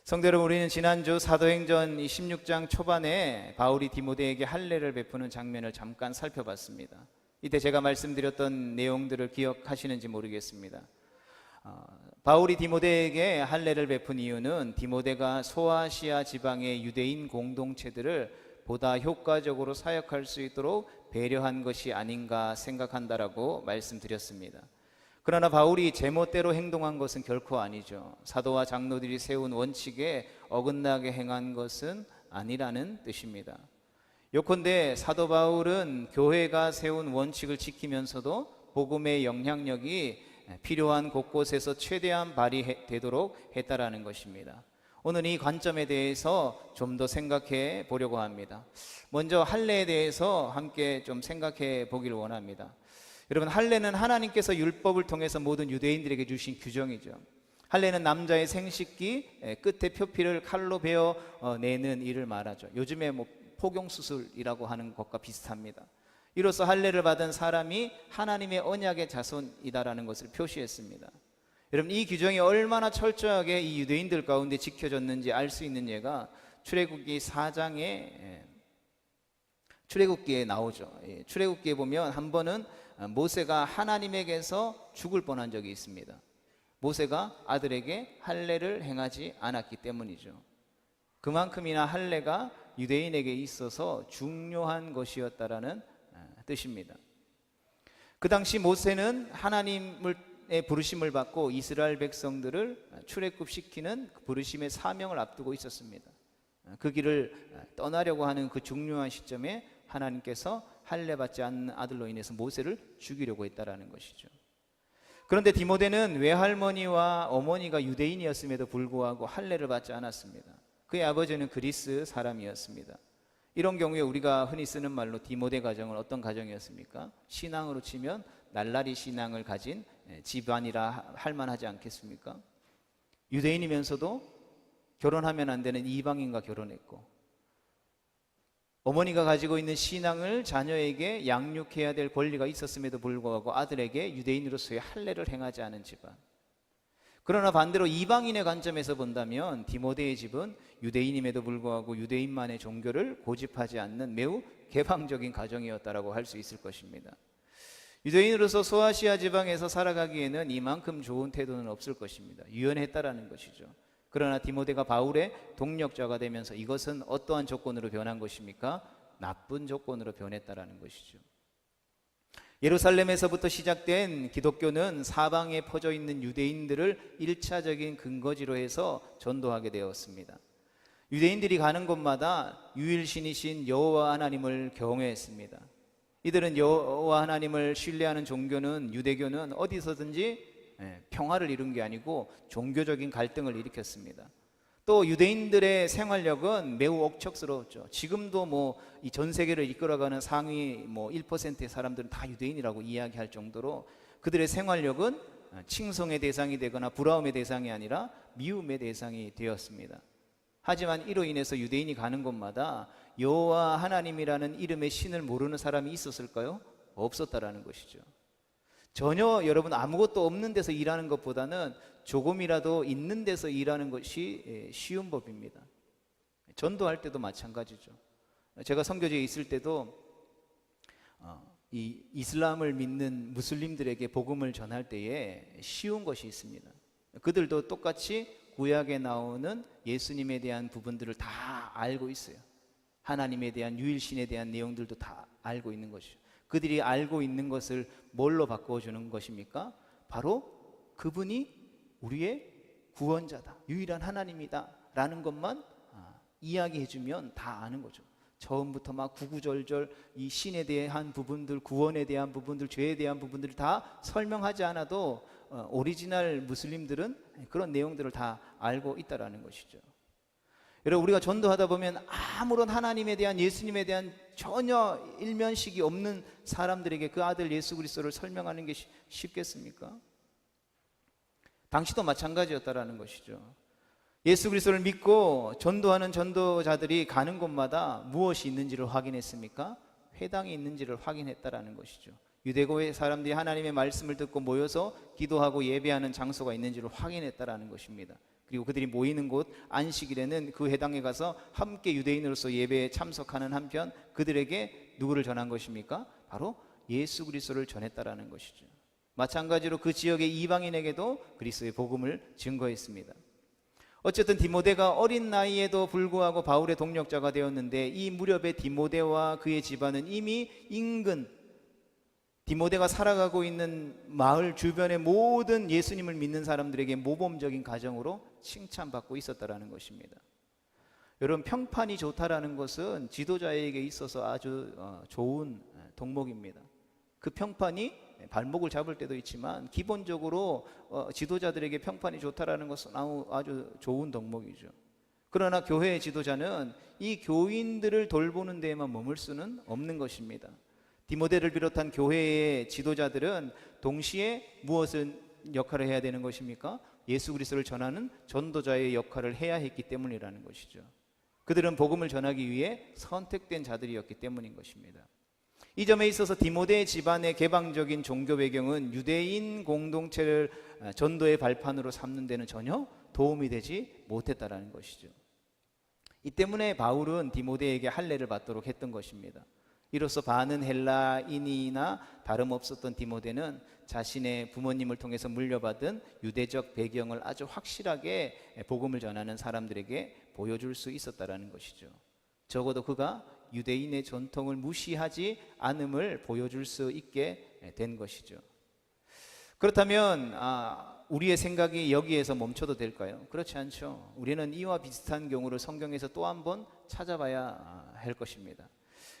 성도 여러분, 우리는 지난주 사도행전 16장 초반에 바울이 디모데에게 할례를 베푸는 장면을 잠깐 살펴봤습니다. 이때 제가 말씀드렸던 내용들을 기억하시는지 모르겠습니다. 바울이 디모데에게 할례를 베푼 이유는 디모데가 소아시아 지방의 유대인 공동체들을 보다 효과적으로 사역할 수 있도록 배려한 것이 아닌가 생각한다라고 말씀드렸습니다. 그러나 바울이 제멋대로 행동한 것은 결코 아니죠. 사도와 장로들이 세운 원칙에 어긋나게 행한 것은 아니라는 뜻입니다. 요컨대 사도 바울은 교회가 세운 원칙을 지키면서도 복음의 영향력이 필요한 곳곳에서 최대한 발휘되도록 했다라는 것입니다. 오늘 이 관점에 대해서 좀 더 생각해 보려고 합니다. 먼저 할례에 대해서 함께 좀 생각해 보기를 원합니다. 여러분, 할례는 하나님께서 율법을 통해서 모든 유대인들에게 주신 규정이죠. 할례는 남자의 생식기 끝에 표피를 칼로 베어 내는 일을 말하죠. 요즘에 포경수술이라고 하는 것과 비슷합니다. 이로써 할례를 받은 사람이 하나님의 언약의 자손이다라는 것을 표시했습니다. 여러분, 이 규정이 얼마나 철저하게 이 유대인들 가운데 지켜졌는지 알 수 있는 예가 출애굽기 4장에 출애굽기에 나오죠. 출애굽기에 보면 한 번은 모세가 하나님에게서 죽을 뻔한 적이 있습니다. 모세가 아들에게 할례를 행하지 않았기 때문이죠. 그만큼이나 할례가 유대인에게 있어서 중요한 것이었다라는 뜻입니다. 그 당시 모세는 하나님의 부르심을 받고 이스라엘 백성들을 출애굽시키는 부르심의 사명을 앞두고 있었습니다. 그 길을 떠나려고 하는 그 중요한 시점에 하나님께서 할례 받지 않는 아들로 인해서 모세를 죽이려고 했다라는 것이죠. 그런데 디모데는 외할머니와 어머니가 유대인이었음에도 불구하고 할례를 받지 않았습니다. 그의 아버지는 그리스 사람이었습니다. 이런 경우에 우리가 흔히 쓰는 말로 디모데 가정은 어떤 가정이었습니까? 신앙으로 치면 날라리 신앙을 가진 집안이라 할 만하지 않겠습니까? 유대인이면서도 결혼하면 안 되는 이방인과 결혼했고, 어머니가 가지고 있는 신앙을 자녀에게 양육해야 될 권리가 있었음에도 불구하고 아들에게 유대인으로서의 할례를 행하지 않은 집안. 그러나 반대로 이방인의 관점에서 본다면 디모데의 집은 유대인임에도 불구하고 유대인만의 종교를 고집하지 않는 매우 개방적인 가정이었다라고 할 수 있을 것입니다. 유대인으로서 소아시아 지방에서 살아가기에는 이만큼 좋은 태도는 없을 것입니다. 유연했다라는 것이죠. 그러나 디모데가 바울의 동력자가 되면서 이것은 어떠한 조건으로 변한 것입니까? 나쁜 조건으로 변했다라는 것이죠. 예루살렘에서부터 시작된 기독교는 사방에 퍼져 있는 유대인들을 1차적인 근거지로 해서 전도하게 되었습니다. 유대인들이 가는 곳마다 유일신이신 여호와 하나님을 경외했습니다. 이들은 여호와 하나님을 신뢰하는 종교는, 유대교는 어디서든지 평화를 이룬 게 아니고 종교적인 갈등을 일으켰습니다. 또 유대인들의 생활력은 매우 억척스러웠죠. 지금도 이 전 세계를 이끌어가는 상위 1%의 사람들은 다 유대인이라고 이야기할 정도로 그들의 생활력은 칭송의 대상이 되거나 부러움의 대상이 아니라 미움의 대상이 되었습니다. 하지만 이로 인해서 유대인이 가는 곳마다 여호와 하나님이라는 이름의 신을 모르는 사람이 있었을까요? 없었다라는 것이죠. 전혀 여러분, 아무것도 없는 데서 일하는 것보다는 조금이라도 있는 데서 일하는 것이 쉬운 법입니다. 전도할 때도 마찬가지죠. 제가 선교지에 있을 때도 이 이슬람을 믿는 무슬림들에게 복음을 전할 때에 쉬운 것이 있습니다. 그들도 똑같이 구약에 나오는 예수님에 대한 부분들을 다 알고 있어요. 하나님에 대한, 유일신에 대한 내용들도 다 알고 있는 것이죠. 그들이 알고 있는 것을 뭘로 바꿔주는 것입니까? 바로 그분이 우리의 구원자다, 유일한 하나님이다 라는 것만 이야기해주면 다 아는 거죠. 처음부터 막 구구절절 이 신에 대한 부분들, 구원에 대한 부분들, 죄에 대한 부분들을 다 설명하지 않아도 오리지널 무슬림들은 그런 내용들을 다 알고 있다라는 것이죠. 여러분, 우리가 전도하다 보면 아무런 하나님에 대한, 예수님에 대한 전혀 일면식이 없는 사람들에게 그 아들 예수 그리스도를 설명하는 게 쉽겠습니까? 당시도 마찬가지였다라는 것이죠. 예수 그리스도를 믿고 전도하는 전도자들이 가는 곳마다 무엇이 있는지를 확인했습니까? 회당이 있는지를 확인했다라는 것이죠. 유대교의 사람들이 하나님의 말씀을 듣고 모여서 기도하고 예배하는 장소가 있는지를 확인했다라는 것입니다. 그리고 그들이 모이는 곳 안식일에는 그 회당에 가서 함께 유대인으로서 예배에 참석하는 한편 그들에게 누구를 전한 것입니까? 바로 예수 그리스도를 전했다라는 것이죠. 마찬가지로 그 지역의 이방인에게도 그리스도의 복음을 증거했습니다. 어쨌든 디모데가 어린 나이에도 불구하고 바울의 동력자가 되었는데 이 무렵에 디모데와 그의 집안은 이미 인근 디모데가 살아가고 있는 마을 주변의 모든 예수님을 믿는 사람들에게 모범적인 가정으로 칭찬받고 있었다라는 것입니다. 여러분, 평판이 좋다라는 것은 지도자에게 있어서 아주 좋은 덕목입니다. 그 평판이 발목을 잡을 때도 있지만 기본적으로 지도자들에게 평판이 좋다라는 것은 아주 좋은 덕목이죠. 그러나 교회의 지도자는 이 교인들을 돌보는 데에만 머물 수는 없는 것입니다. 디모데를 비롯한 교회의 지도자들은 동시에 무엇을 역할을 해야 되는 것입니까? 예수 그리스도를 전하는 전도자의 역할을 해야 했기 때문이라는 것이죠. 그들은 복음을 전하기 위해 선택된 자들이었기 때문인 것입니다. 이 점에 있어서 디모데의 집안의 개방적인 종교 배경은 유대인 공동체를 전도의 발판으로 삼는 데는 전혀 도움이 되지 못했다라는 것이죠. 이 때문에 바울은 디모데에게 할례를 받도록 했던 것입니다. 이로써 반은 헬라인이나 다름없었던 디모데는 자신의 부모님을 통해서 물려받은 유대적 배경을 아주 확실하게 복음을 전하는 사람들에게 보여줄 수 있었다라는 것이죠. 적어도 그가 유대인의 전통을 무시하지 않음을 보여줄 수 있게 된 것이죠. 그렇다면 우리의 생각이 여기에서 멈춰도 될까요? 그렇지 않죠. 우리는 이와 비슷한 경우를 성경에서 또 한 번 찾아봐야 할 것입니다.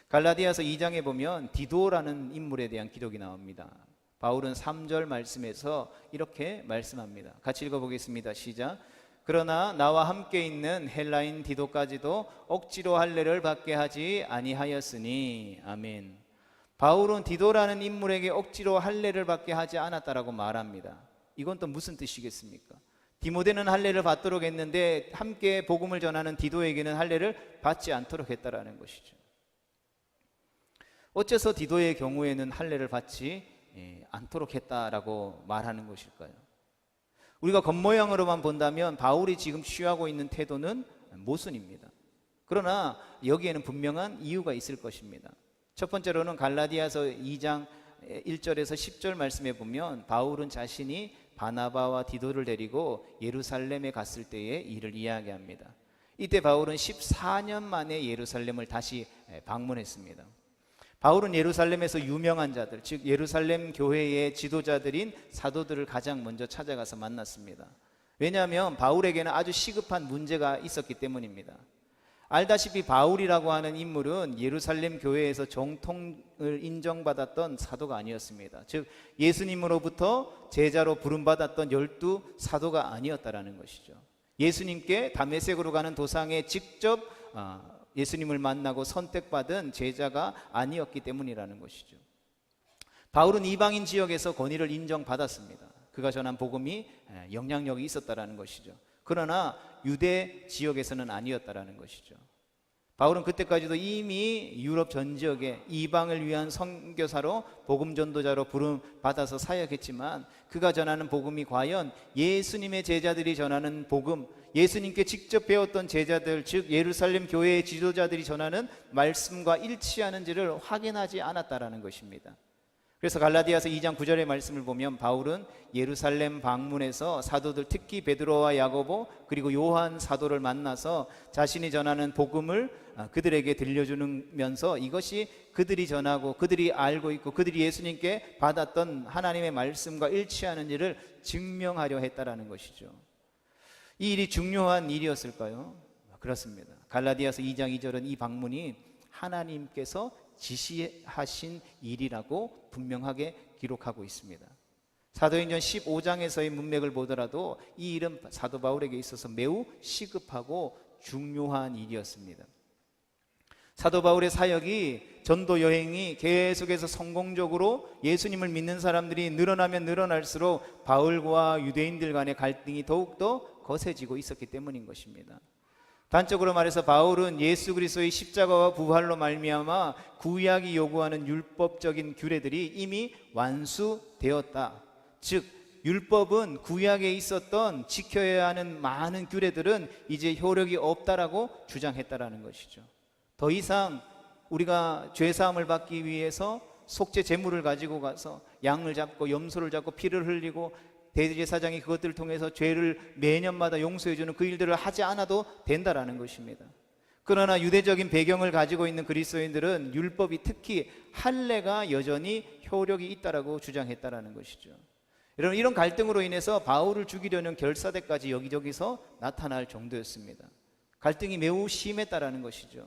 갈라디아서 2장에 보면 디도라는 인물에 대한 기록이 나옵니다. 바울은 3절 말씀에서 이렇게 말씀합니다. 같이 읽어보겠습니다. 시작. 그러나 나와 함께 있는 헬라인 디도까지도 억지로 할례를 받게 하지 아니하였으니. 아멘. 바울은 디도라는 인물에게 억지로 할례를 받게 하지 않았다라고 말합니다. 이건 또 무슨 뜻이겠습니까? 디모데는 할례를 받도록 했는데 함께 복음을 전하는 디도에게는 할례를 받지 않도록 했다라는 것이죠. 어째서 디도의 경우에는 할례를 받지 않도록 했다라고 말하는 것일까요? 우리가 겉모양으로만 본다면 바울이 지금 취하고 있는 태도는 모순입니다. 그러나 여기에는 분명한 이유가 있을 것입니다. 첫 번째로는 갈라디아서 2장 1절에서 10절 말씀에 보면 바울은 자신이 바나바와 디도를 데리고 예루살렘에 갔을 때의 일을 이야기합니다. 이때 바울은 14년 만에 예루살렘을 다시 방문했습니다. 바울은 예루살렘에서 유명한 자들, 즉 예루살렘 교회의 지도자들인 사도들을 가장 먼저 찾아가서 만났습니다. 왜냐하면 바울에게는 아주 시급한 문제가 있었기 때문입니다. 알다시피 바울이라고 하는 인물은 예루살렘 교회에서 정통을 인정받았던 사도가 아니었습니다. 즉 예수님으로부터 제자로 부름받았던 12 사도가 아니었다라는 것이죠. 예수님께 다메섹으로 가는 도상에 직접 예수님을 만나고 선택받은 제자가 아니었기 때문이라는 것이죠. 바울은 이방인 지역에서 권위를 인정받았습니다. 그가 전한 복음이 영향력이 있었다라는 것이죠. 그러나 유대 지역에서는 아니었다라는 것이죠. 바울은 그때까지도 이미 유럽 전 지역에 이방을 위한 선교사로 복음 전도자로 부름 받아서 사역했지만 그가 전하는 복음이 과연 예수님의 제자들이 전하는 복음, 예수님께 직접 배웠던 제자들, 즉 예루살렘 교회의 지도자들이 전하는 말씀과 일치하는지를 확인하지 않았다라는 것입니다. 그래서 갈라디아서 2장 9절의 말씀을 보면 바울은 예루살렘 방문해서 사도들, 특히 베드로와 야고보 그리고 요한 사도를 만나서 자신이 전하는 복음을 그들에게 들려주면서 이것이 그들이 전하고 그들이 알고 있고 그들이 예수님께 받았던 하나님의 말씀과 일치하는지를 증명하려 했다라는 것이죠. 이 일이 중요한 일이었을까요? 그렇습니다. 갈라디아서 2장 2절은 이 방문이 하나님께서 지시하신 일이라고 분명하게 기록하고 있습니다. 사도행전 15장에서의 문맥을 보더라도 이 일은 사도 바울에게 있어서 매우 시급하고 중요한 일이었습니다. 사도 바울의 사역이, 전도 여행이 계속해서 성공적으로 예수님을 믿는 사람들이 늘어나면 늘어날수록 바울과 유대인들 간의 갈등이 더욱더 거세지고 있었기 때문인 것입니다. 단적으로 말해서 바울은 예수 그리스도의 십자가와 부활로 말미암아 구약이 요구하는 율법적인 규례들이 이미 완수되었다, 즉 율법은 구약에 있었던 지켜야 하는 많은 규례들은 이제 효력이 없다라고 주장했다라는 것이죠. 더 이상 우리가 죄사함을 받기 위해서 속죄 제물을 가지고 가서 양을 잡고 염소를 잡고 피를 흘리고 대제사장이 그것들을 통해서 죄를 매년마다 용서해주는 그 일들을 하지 않아도 된다라는 것입니다. 그러나 유대적인 배경을 가지고 있는 그리스도인들은 율법이, 특히 할례가 여전히 효력이 있다라고 주장했다라는 것이죠. 여러분, 이런 갈등으로 인해서 바울을 죽이려는 결사대까지 여기저기서 나타날 정도였습니다. 갈등이 매우 심했다라는 것이죠.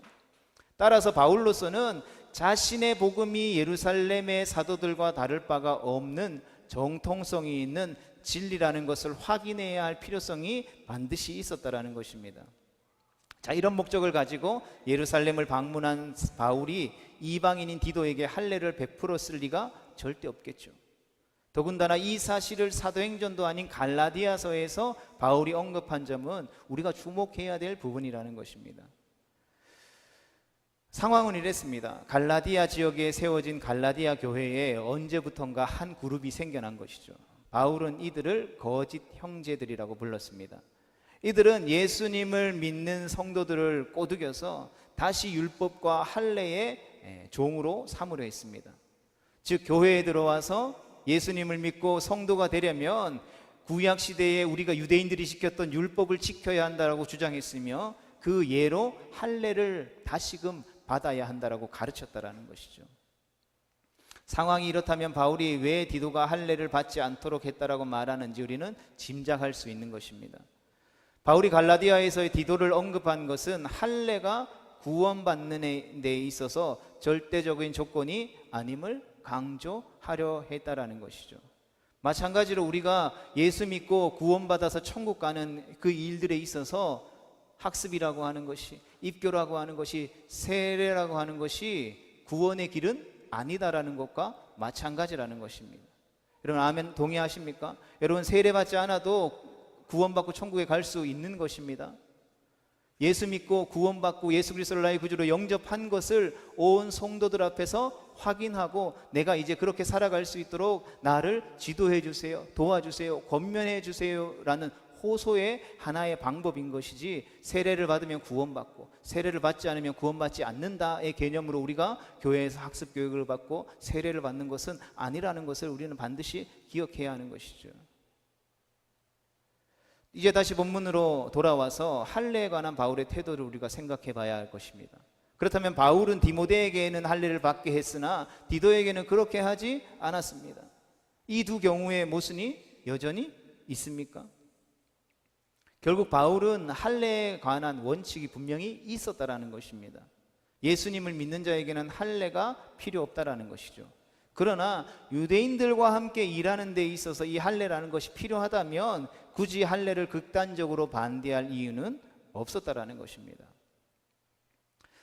따라서 바울로서는 자신의 복음이 예루살렘의 사도들과 다를 바가 없는 정통성이 있는 진리라는 것을 확인해야 할 필요성이 반드시 있었다라는 것입니다. 자, 이런 목적을 가지고 예루살렘을 방문한 바울이 이방인인 디도에게 할례를 베풀었을 리가 절대 없겠죠. 더군다나 이 사실을 사도행전도 아닌 갈라디아서에서 바울이 언급한 점은 우리가 주목해야 될 부분이라는 것입니다. 상황은 이랬습니다. 갈라디아 지역에 세워진 갈라디아 교회에 언제부턴가 한 그룹이 생겨난 것이죠. 바울은 이들을 거짓 형제들이라고 불렀습니다. 이들은 예수님을 믿는 성도들을 꼬드겨서 다시 율법과 할례의 종으로 삼으려 했습니다. 즉, 교회에 들어와서 예수님을 믿고 성도가 되려면 구약 시대에 우리가 유대인들이 지켰던 율법을 지켜야 한다라고 주장했으며 그 예로 할례를 다시금 받아야 한다라고 가르쳤다라는 것이죠. 상황이 이렇다면 바울이 왜 디도가 할례를 받지 않도록 했다라고 말하는지 우리는 짐작할 수 있는 것입니다. 바울이 갈라디아에서의 디도를 언급한 것은 할례가 구원받는 데 있어서 절대적인 조건이 아님을 강조하려 했다라는 것이죠. 마찬가지로 우리가 예수 믿고 구원받아서 천국 가는 그 일들에 있어서 학습이라고 하는 것이, 입교라고 하는 것이, 세례라고 하는 것이 구원의 길은 아니다라는 것과 마찬가지라는 것입니다. 여러분, 아멘 동의하십니까? 여러분, 세례받지 않아도 구원받고 천국에 갈 수 있는 것입니다. 예수 믿고 구원받고 예수 그리스도를 나의 구주로 영접한 것을 온 성도들 앞에서 확인하고 내가 이제 그렇게 살아갈 수 있도록 나를 지도해 주세요, 도와주세요, 권면해 주세요 라는 호소의 하나의 방법인 것이지, 세례를 받으면 구원받고 세례를 받지 않으면 구원받지 않는다의 개념으로 우리가 교회에서 학습 교육을 받고 세례를 받는 것은 아니라는 것을 우리는 반드시 기억해야 하는 것이죠. 이제 다시 본문으로 돌아와서 할례에 관한 바울의 태도를 우리가 생각해 봐야 할 것입니다. 그렇다면 바울은 디모데에게는 할례를 받게 했으나 디도에게는 그렇게 하지 않았습니다. 이 두 경우의 모순이 여전히 있습니까? 결국 바울은 할례에 관한 원칙이 분명히 있었다라는 것입니다. 예수님을 믿는 자에게는 할례가 필요 없다라는 것이죠. 그러나 유대인들과 함께 일하는 데 있어서 이 할례라는 것이 필요하다면 굳이 할례를 극단적으로 반대할 이유는 없었다라는 것입니다.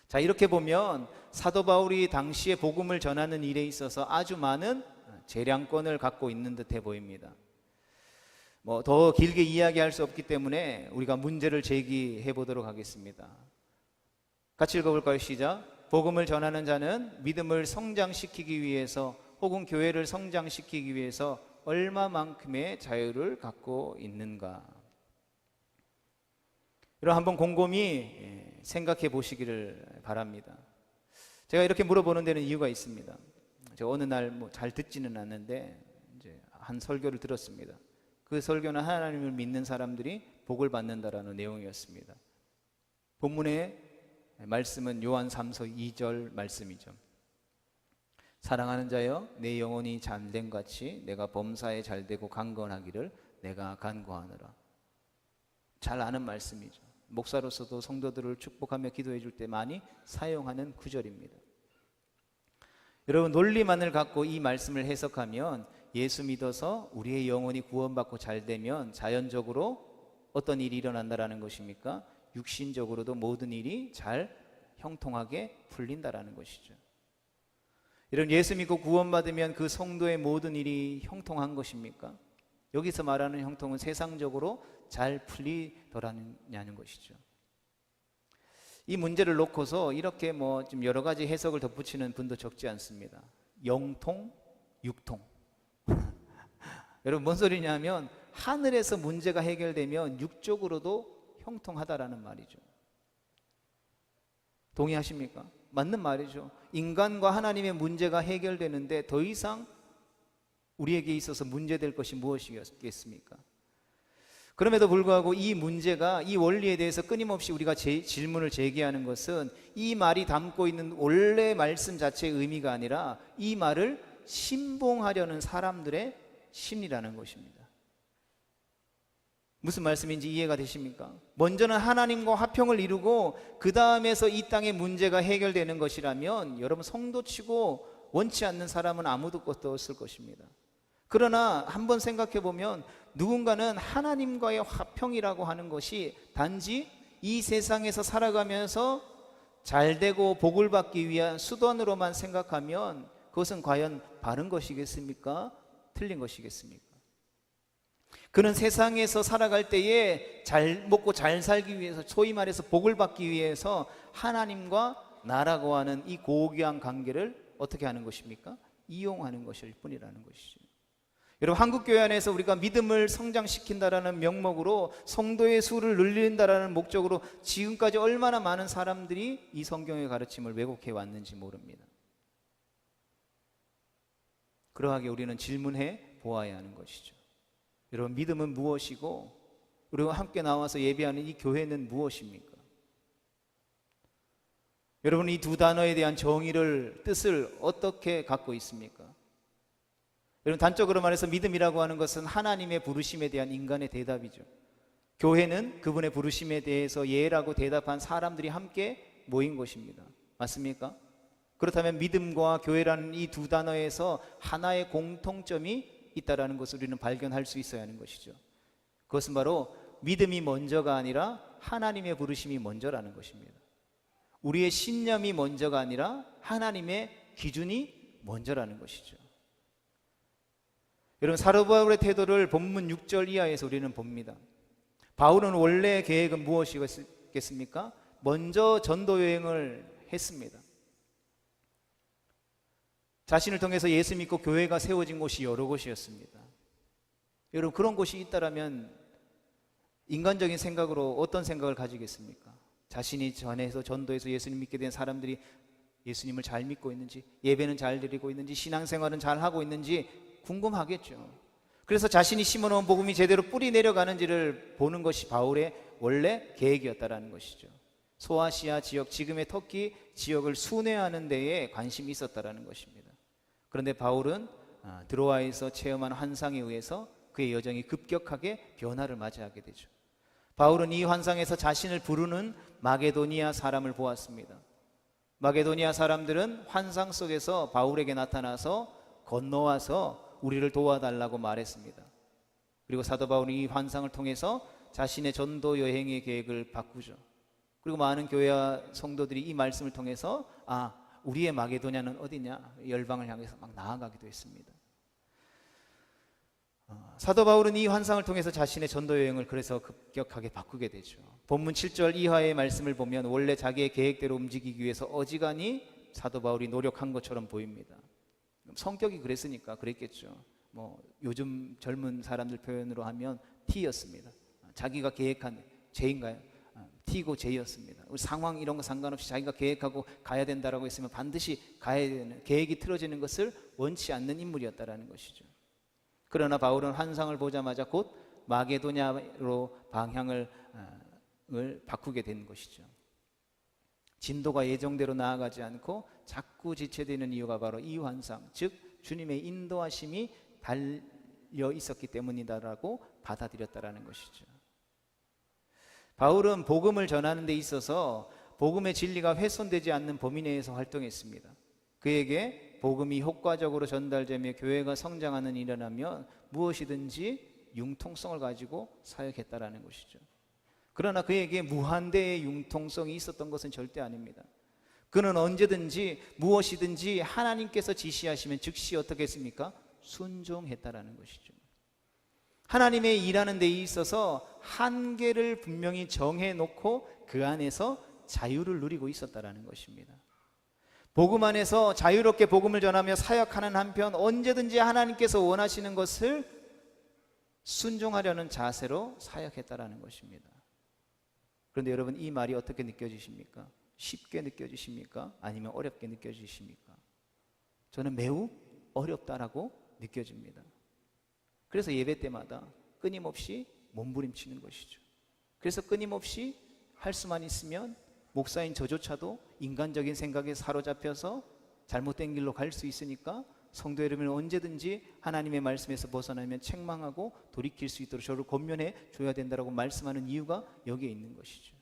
자, 이렇게 보면 사도 바울이 당시에 복음을 전하는 일에 있어서 아주 많은 재량권을 갖고 있는 듯해 보입니다. 더 길게 이야기할 수 없기 때문에 우리가 문제를 제기해 보도록 하겠습니다. 같이 읽어볼까요? 시작. 복음을 전하는 자는 믿음을 성장시키기 위해서 혹은 교회를 성장시키기 위해서 얼마만큼의 자유를 갖고 있는가? 여러분, 한번 곰곰이 생각해 보시기를 바랍니다. 제가 이렇게 물어보는 데는 이유가 있습니다. 제가 어느 날 잘 듣지는 않는데 이제 한 설교를 들었습니다. 그 설교는 하나님을 믿는 사람들이 복을 받는다라는 내용이었습니다. 본문의 말씀은 요한 3서 2절 말씀이죠. 사랑하는 자여, 내 영혼이 잠됨 같이 내가 범사에 잘되고 강건하기를 내가 간구하노라. 잘 아는 말씀이죠. 목사로서도 성도들을 축복하며 기도해 줄 때 많이 사용하는 구절입니다. 여러분, 논리만을 갖고 이 말씀을 해석하면 예수 믿어서 우리의 영혼이 구원받고 잘되면 자연적으로 어떤 일이 일어난다라는 것입니까? 육신적으로도 모든 일이 잘 형통하게 풀린다라는 것이죠. 여러분, 예수 믿고 구원받으면 그 성도의 모든 일이 형통한 것입니까? 여기서 말하는 형통은 세상적으로 잘 풀리더라는 것이죠. 이 문제를 놓고서 이렇게 좀 여러 가지 해석을 덧붙이는 분도 적지 않습니다. 영통, 육통. 여러분 뭔 소리냐면 하늘에서 문제가 해결되면 육적으로도 형통하다라는 말이죠. 동의하십니까? 맞는 말이죠. 인간과 하나님의 문제가 해결되는데 더 이상 우리에게 있어서 문제될 것이 무엇이겠습니까? 그럼에도 불구하고 이 문제가, 이 원리에 대해서 끊임없이 우리가 질문을 제기하는 것은 이 말이 담고 있는 원래 말씀 자체의 의미가 아니라 이 말을 신봉하려는 사람들의 심리라는 것입니다. 무슨 말씀인지 이해가 되십니까? 먼저는 하나님과 화평을 이루고 그 다음에서 이 땅의 문제가 해결되는 것이라면 여러분 성도치고 원치 않는 사람은 아무도 것도 없을 것입니다. 그러나 한번 생각해 보면 누군가는 하나님과의 화평이라고 하는 것이 단지 이 세상에서 살아가면서 잘되고 복을 받기 위한 수단으로만 생각하면 그것은 과연 바른 것이겠습니까? 틀린 것이겠습니까? 그는 세상에서 살아갈 때에 잘 먹고 잘 살기 위해서, 소위 말해서 복을 받기 위해서 하나님과 나라고 하는 이 고귀한 관계를 어떻게 하는 것입니까? 이용하는 것일 뿐이라는 것이죠. 여러분, 한국교회 안에서 우리가 믿음을 성장시킨다라는 명목으로 성도의 수를 늘린다라는 목적으로 지금까지 얼마나 많은 사람들이 이 성경의 가르침을 왜곡해 왔는지 모릅니다. 그러하게 우리는 질문해 보아야 하는 것이죠. 여러분, 믿음은 무엇이고 우리가 함께 나와서 예배하는 이 교회는 무엇입니까? 여러분, 이 두 단어에 대한 정의를, 뜻을 어떻게 갖고 있습니까? 여러분, 단적으로 말해서 믿음이라고 하는 것은 하나님의 부르심에 대한 인간의 대답이죠. 교회는 그분의 부르심에 대해서 예라고 대답한 사람들이 함께 모인 것입니다. 맞습니까? 그렇다면 믿음과 교회라는 이 두 단어에서 하나의 공통점이 있다라는 것을 우리는 발견할 수 있어야 하는 것이죠. 그것은 바로 믿음이 먼저가 아니라 하나님의 부르심이 먼저라는 것입니다. 우리의 신념이 먼저가 아니라 하나님의 기준이 먼저라는 것이죠. 여러분, 사도 바울의 태도를 본문 6절 이하에서 우리는 봅니다. 바울은 원래 계획은 무엇이겠습니까? 먼저 전도 여행을 했습니다. 자신을 통해서 예수 믿고 교회가 세워진 곳이 여러 곳이었습니다. 여러분, 그런 곳이 있다라면 인간적인 생각으로 어떤 생각을 가지겠습니까? 자신이 전해서 전도해서 예수님 믿게 된 사람들이 예수님을 잘 믿고 있는지, 예배는 잘 드리고 있는지, 신앙생활은 잘 하고 있는지 궁금하겠죠. 그래서 자신이 심어놓은 복음이 제대로 뿌리 내려가는지를 보는 것이 바울의 원래 계획이었다라는 것이죠. 소아시아 지역, 지금의 터키 지역을 순회하는 데에 관심이 있었다라는 것입니다. 그런데 바울은 드로아에서 체험한 환상에 의해서 그의 여정이 급격하게 변화를 맞이하게 되죠. 바울은 이 환상에서 자신을 부르는 마게도니아 사람을 보았습니다. 마게도니아 사람들은 환상 속에서 바울에게 나타나서 건너와서 우리를 도와달라고 말했습니다. 그리고 사도 바울이 이 환상을 통해서 자신의 전도 여행의 계획을 바꾸죠. 그리고 많은 교회와 성도들이 이 말씀을 통해서 우리의 마게도냐는 어디냐, 열방을 향해서 막 나아가기도 했습니다. 사도 바울은 이 환상을 통해서 자신의 전도 여행을 그래서 급격하게 바꾸게 되죠. 본문 7절 이하의 말씀을 보면 원래 자기의 계획대로 움직이기 위해서 어지간히 사도 바울이 노력한 것처럼 보입니다. 성격이 그랬으니까 그랬겠죠. 요즘 젊은 사람들 표현으로 하면 T였습니다. 자기가 계획한 J인가요? T고 J였습니다. 우리 상황 이런 거 상관없이 자기가 계획하고 가야 된다라고 했으면 반드시 가야 되는, 계획이 틀어지는 것을 원치 않는 인물이었다라는 것이죠. 그러나 바울은 환상을 보자마자 곧 마게도냐로 방향을 바꾸게 된 것이죠. 진도가 예정대로 나아가지 않고 자꾸 지체되는 이유가 바로 이 환상, 즉 주님의 인도하심이 달려 있었기 때문이다라고 받아들였다라는 것이죠. 바울은 복음을 전하는 데 있어서 복음의 진리가 훼손되지 않는 범위 내에서 활동했습니다. 그에게 복음이 효과적으로 전달되며 교회가 성장하는 일이라면 무엇이든지 융통성을 가지고 사역했다라는 것이죠. 그러나 그에게 무한대의 융통성이 있었던 것은 절대 아닙니다. 그는 언제든지 무엇이든지 하나님께서 지시하시면 즉시 어떻게 했습니까? 순종했다라는 것이죠. 하나님의 일하는 데 있어서 한계를 분명히 정해놓고 그 안에서 자유를 누리고 있었다라는 것입니다. 복음 안에서 자유롭게 복음을 전하며 사역하는 한편 언제든지 하나님께서 원하시는 것을 순종하려는 자세로 사역했다라는 것입니다. 그런데 여러분, 이 말이 어떻게 느껴지십니까? 쉽게 느껴지십니까? 아니면 어렵게 느껴지십니까? 저는 매우 어렵다라고 느껴집니다. 그래서 예배 때마다 끊임없이 몸부림치는 것이죠. 그래서 끊임없이 할 수만 있으면 목사인 저조차도 인간적인 생각에 사로잡혀서 잘못된 길로 갈 수 있으니까 성도 여러분은 언제든지 하나님의 말씀에서 벗어나면 책망하고 돌이킬 수 있도록 저를 권면해 줘야 된다고 말씀하는 이유가 여기에 있는 것이죠.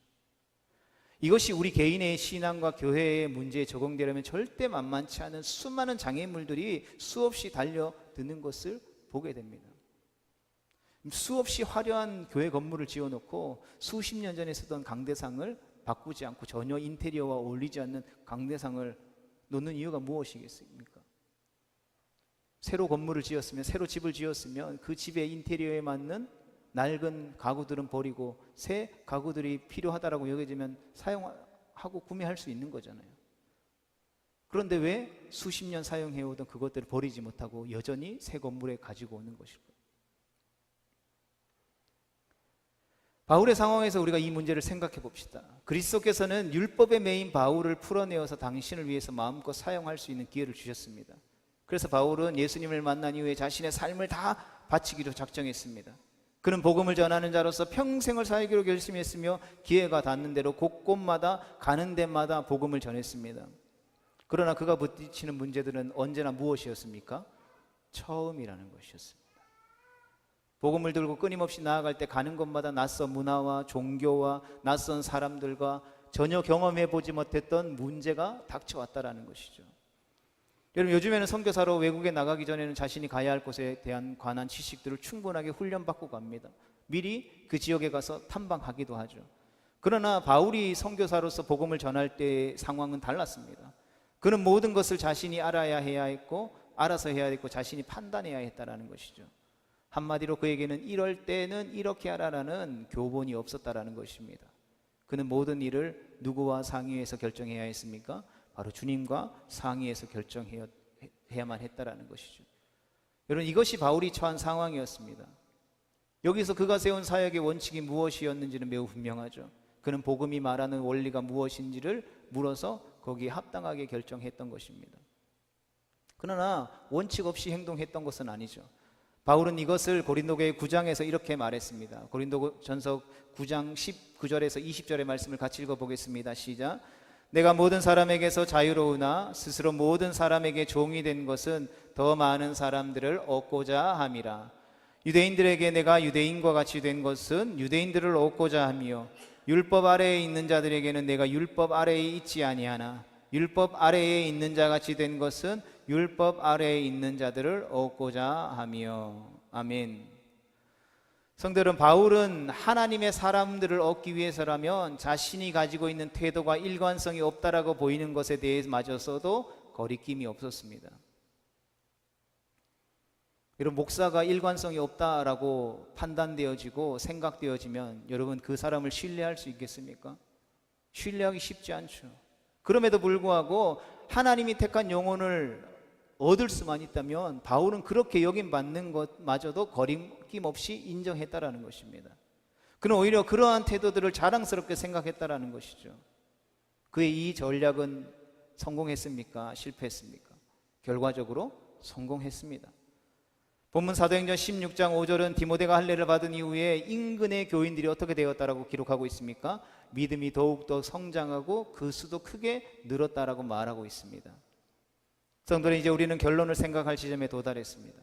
이것이 우리 개인의 신앙과 교회의 문제에 적용되려면 절대 만만치 않은 수많은 장애물들이 수없이 달려드는 것을 보게 됩니다. 수없이 화려한 교회 건물을 지어놓고 수십 년 전에 쓰던 강대상을 바꾸지 않고 전혀 인테리어와 어울리지 않는 강대상을 놓는 이유가 무엇이겠습니까? 새로 건물을 지었으면, 새로 집을 지었으면 그 집의 인테리어에 맞는 낡은 가구들은 버리고 새 가구들이 필요하다라고 여겨지면 사용하고 구매할 수 있는 거잖아요. 그런데 왜 수십 년 사용해오던 그것들을 버리지 못하고 여전히 새 건물에 가지고 오는 것일까요? 바울의 상황에서 우리가 이 문제를 생각해 봅시다. 그리스도께서는 율법에 매인 바울을 풀어내어서 당신을 위해서 마음껏 사용할 수 있는 기회를 주셨습니다. 그래서 바울은 예수님을 만난 이후에 자신의 삶을 다 바치기로 작정했습니다. 그는 복음을 전하는 자로서 평생을 살기로 결심했으며 기회가 닿는 대로 곳곳마다 가는 데마다 복음을 전했습니다. 그러나 그가 부딪히는 문제들은 언제나 무엇이었습니까? 처음이라는 것이었습니다. 복음을 들고 끊임없이 나아갈 때 가는 곳마다 낯선 문화와 종교와 낯선 사람들과 전혀 경험해 보지 못했던 문제가 닥쳐왔다라는 것이죠. 여러분, 요즘에는 선교사로 외국에 나가기 전에는 자신이 가야 할 곳에 대한 관한 지식들을 충분하게 훈련받고 갑니다. 미리 그 지역에 가서 탐방하기도 하죠. 그러나 바울이 선교사로서 복음을 전할 때의 상황은 달랐습니다. 그는 모든 것을 자신이 알아야 해야 했고 알아서 해야 했고 자신이 판단해야 했다라는 것이죠. 한마디로 그에게는 이럴 때는 이렇게 하라라는 교본이 없었다라는 것입니다. 그는 모든 일을 누구와 상의해서 결정해야 했습니까? 바로 주님과 상의해서 결정해야만 했다라는 것이죠. 여러분, 이것이 바울이 처한 상황이었습니다. 여기서 그가 세운 사역의 원칙이 무엇이었는지는 매우 분명하죠. 그는 복음이 말하는 원리가 무엇인지를 물어서 거기에 합당하게 결정했던 것입니다. 그러나 원칙 없이 행동했던 것은 아니죠. 바울은 이것을 고린도교회 9장에서 이렇게 말했습니다. 고린도전서 9장 19절에서 20절의 말씀을 같이 읽어보겠습니다. 시작. 내가 모든 사람에게서 자유로우나 스스로 모든 사람에게 종이 된 것은 더 많은 사람들을 얻고자 함이라. 유대인들에게 내가 유대인과 같이 된 것은 유대인들을 얻고자 함이요 율법 아래에 있는 자들에게는 내가 율법 아래에 있지 아니하나 율법 아래에 있는 자같이 된 것은 율법 아래에 있는 자들을 얻고자 하며. 아멘. 성도 여러분, 바울은 하나님의 사람들을 얻기 위해서라면 자신이 가지고 있는 태도가 일관성이 없다라고 보이는 것에 대해서마저서도 거리낌이 없었습니다. 여러분, 목사가 일관성이 없다라고 판단되어지고 생각되어지면 여러분 그 사람을 신뢰할 수 있겠습니까? 신뢰하기 쉽지 않죠. 그럼에도 불구하고 하나님이 택한 영혼을 얻을 수만 있다면 바울은 그렇게 여김받는 것마저도 거리낌 없이 인정했다라는 것입니다. 그는 오히려 그러한 태도들을 자랑스럽게 생각했다라는 것이죠. 그의 이 전략은 성공했습니까? 실패했습니까? 결과적으로 성공했습니다. 본문 사도행전 16장 5절은 디모데가 할례를 받은 이후에 인근의 교인들이 어떻게 되었다라고 기록하고 있습니까? 믿음이 더욱더 성장하고 그 수도 크게 늘었다라고 말하고 있습니다. 성도는 이제 우리는 결론을 생각할 지점에 도달했습니다.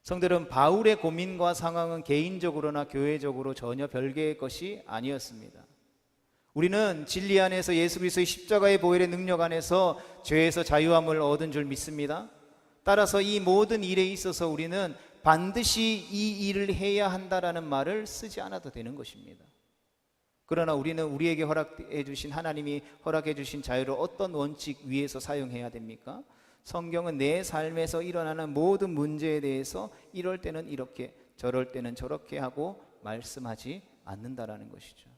성도는 바울의 고민과 상황은 개인적으로나 교회적으로 전혀 별개의 것이 아니었습니다. 우리는 진리 안에서 예수 그리스도의 십자가의 보혈의 능력 안에서 죄에서 자유함을 얻은 줄 믿습니다. 따라서 이 모든 일에 있어서 우리는 반드시 이 일을 해야 한다라는 말을 쓰지 않아도 되는 것입니다. 그러나 우리는 우리에게 허락해 주신, 하나님이 허락해 주신 자유를 어떤 원칙 위에서 사용해야 됩니까? 성경은 내 삶에서 일어나는 모든 문제에 대해서 이럴 때는 이렇게, 저럴 때는 저렇게 하고 말씀하지 않는다라는 것이죠.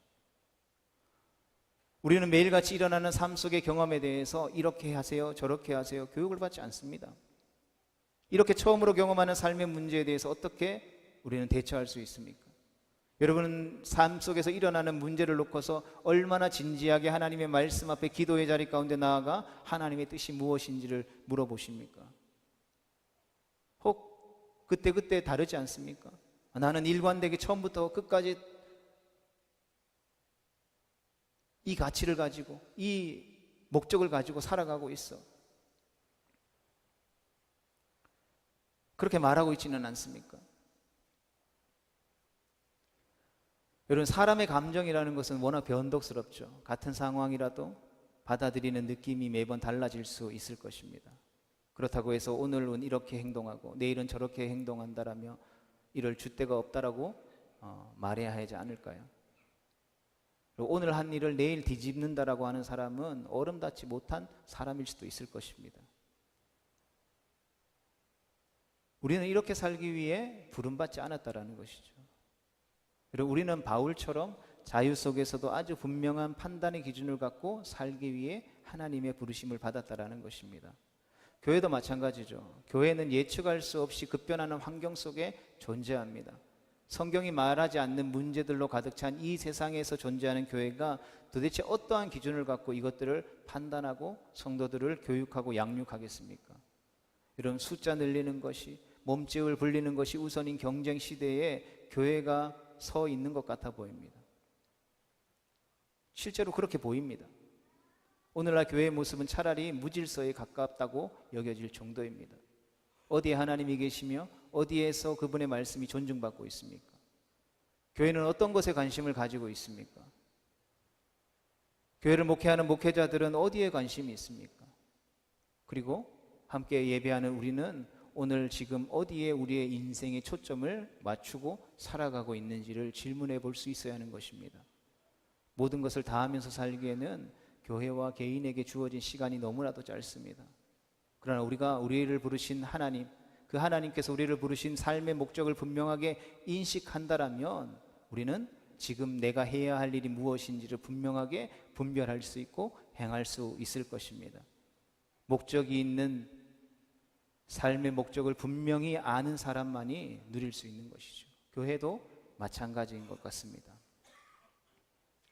우리는 매일같이 일어나는 삶 속의 경험에 대해서 이렇게 하세요, 저렇게 하세요 교육을 받지 않습니다. 이렇게 처음으로 경험하는 삶의 문제에 대해서 어떻게 우리는 대처할 수 있습니까? 여러분은 삶 속에서 일어나는 문제를 놓고서 얼마나 진지하게 하나님의 말씀 앞에 기도의 자리 가운데 나아가 하나님의 뜻이 무엇인지를 물어보십니까? 혹 그때그때 다르지 않습니까? 나는 일관되게 처음부터 끝까지 이 가치를 가지고 이 목적을 가지고 살아가고 있어. 그렇게 말하고 있지는 않습니까? 여러분, 사람의 감정이라는 것은 워낙 변덕스럽죠. 같은 상황이라도 받아들이는 느낌이 매번 달라질 수 있을 것입니다. 그렇다고 해서 오늘은 이렇게 행동하고 내일은 저렇게 행동한다라며 이럴 줏대가 없다라고 말해야 하지 않을까요? 오늘 한 일을 내일 뒤집는다라고 하는 사람은 어름닿지 못한 사람일 수도 있을 것입니다. 우리는 이렇게 살기 위해 부름받지 않았다라는 것이죠. 그리고 우리는 바울처럼 자유 속에서도 아주 분명한 판단의 기준을 갖고 살기 위해 하나님의 부르심을 받았다라는 것입니다. 교회도 마찬가지죠. 교회는 예측할 수 없이 급변하는 환경 속에 존재합니다. 성경이 말하지 않는 문제들로 가득 찬 이 세상에서 존재하는 교회가 도대체 어떠한 기준을 갖고 이것들을 판단하고 성도들을 교육하고 양육하겠습니까? 이런 숫자 늘리는 것이, 몸집을 불리는 것이 우선인 경쟁 시대에 교회가 서 있는 것 같아 보입니다. 실제로 그렇게 보입니다. 오늘날 교회의 모습은 차라리 무질서에 가깝다고 여겨질 정도입니다. 어디에 하나님이 계시며 어디에서 그분의 말씀이 존중받고 있습니까? 교회는 어떤 것에 관심을 가지고 있습니까? 교회를 목회하는 목회자들은 어디에 관심이 있습니까? 그리고 함께 예배하는 우리는 오늘 지금 어디에 우리의 인생의 초점을 맞추고 살아가고 있는지를 질문해 볼 수 있어야 하는 것입니다. 모든 것을 다 하면서 살기에는 교회와 개인에게 주어진 시간이 너무나도 짧습니다. 그러나 우리를 부르신 하나님, 그 하나님께서 우리를 부르신 삶의 목적을 분명하게 인식한다라면 우리는 지금 내가 해야 할 일이 무엇인지를 분명하게 분별할 수 있고 행할 수 있을 것입니다. 목적이 있는 삶의 목적을 분명히 아는 사람만이 누릴 수 있는 것이죠. 교회도 마찬가지인 것 같습니다.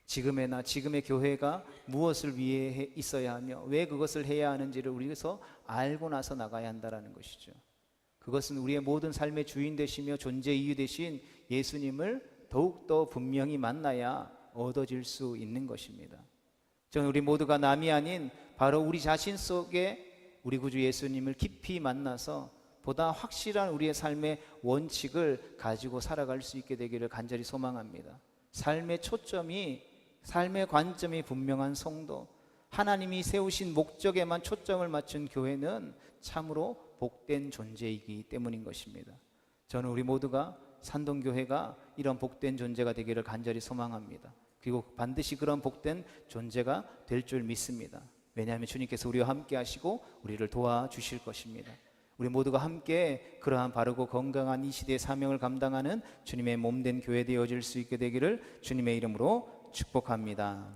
지금의 교회가 무엇을 위해 있어야 하며 왜 그것을 해야 하는지를 우리에서 알고 나서 나가야 한다는 것이죠. 그것은 우리의 모든 삶의 주인 되시며 존재 이유 되신 예수님을 더욱더 분명히 만나야 얻어질 수 있는 것입니다. 저는 우리 모두가 남이 아닌 바로 우리 자신 속에 우리 구주 예수님을 깊이 만나서 보다 확실한 우리의 삶의 원칙을 가지고 살아갈 수 있게 되기를 간절히 소망합니다. 삶의 초점이, 삶의 관점이 분명한 성도, 하나님이 세우신 목적에만 초점을 맞춘 교회는 참으로 복된 존재이기 때문인 것입니다. 저는 우리 모두가 산동교회가 이런 복된 존재가 되기를 간절히 소망합니다. 그리고 반드시 그런 복된 존재가 될 줄 믿습니다. 왜냐하면 주님께서 우리와 함께 하시고 우리를 도와주실 것입니다. 우리 모두가 함께 그러한 바르고 건강한 이 시대의 사명을 감당하는 주님의 몸된 교회 되어질 수 있게 되기를 주님의 이름으로 축복합니다.